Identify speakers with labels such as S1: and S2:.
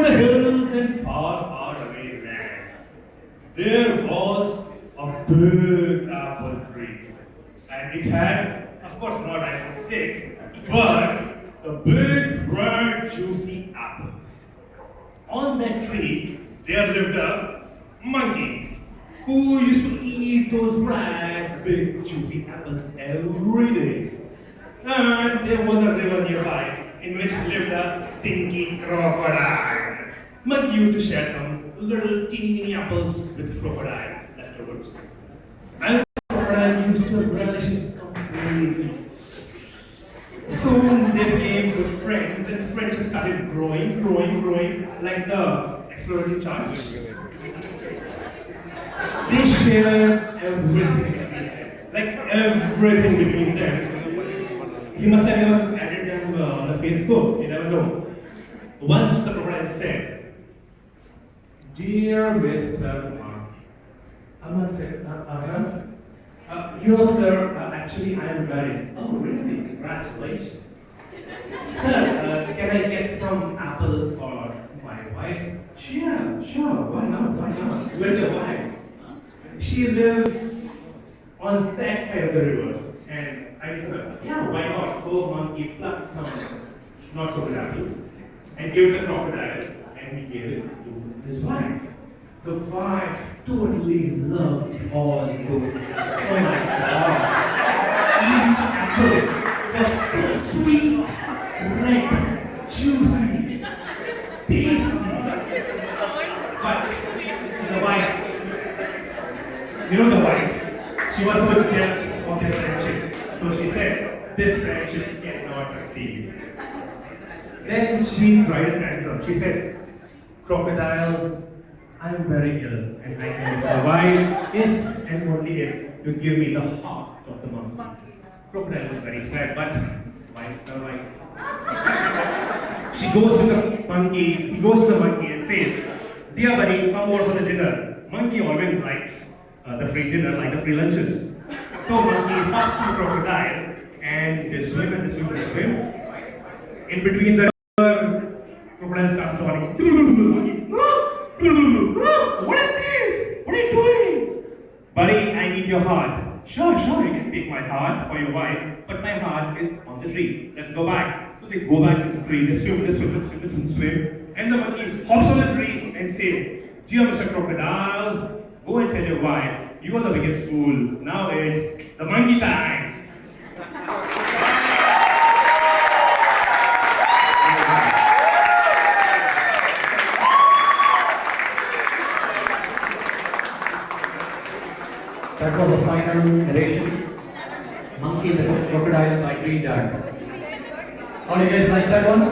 S1: the hills and far, far away land, there was a big apple tree. And it had, of course, not iPhone 6, but the big, red, juicy apples. On that tree, there lived a monkey who used to eat those red, big, juicy apples every day. And there was a river nearby in which lived a stinky crocodile. Monkey used to share some little teeny apples with crocodile afterwards. And crocodile used to relish it completely. Soon they became good friends, and friendship started growing, like the exploding charges. They shared everything, like everything between them. He must have even added them on the Facebook, you never know. Once the crocodile said, "Dear Mr. Mark," Ahmad said, "You sir, actually I am married." "Oh really? Congratulations." "Sir, can I get some apples for my wife?" Sure, why not? Where's your wife?" "She lives on that side of the river." And I said, "Yeah, why not?" So monkey plucked some not so good apples and gave it to the crocodile, and he gave it to his wife. The wife totally loved all those. Oh my god. Each apple was so sweet, ripe, juicy, tasty. But the wife, the wife, she was so jealous of their friendship. So she said, "This friendship cannot succeed." Then she tried a tantrum. She said, "Crocodile, I am very ill and I can survive if and only if you give me the heart of the monkey." Crocodile was very sad, but wife survives. He goes to the monkey and says, "Dear buddy, come over for the dinner." Monkey always likes the free dinner, like the free lunches. So monkey hops to crocodile and they swim and they swim and they swim. In between the river, crocodile starts talking. "What is this? What are you doing?" "Buddy, I need your heart." Sure, you can take my heart for your wife, but my heart is on the tree. Let's go back." So they go back to the tree, they swim. And the monkey hops on the tree and says, "Dear Mr. Crocodile, go and tell your wife, you are the biggest fool. Now it's the monkey time."
S2: That was the final narration. Monkey and the Crocodile by Green Dad. How do you guys like that one?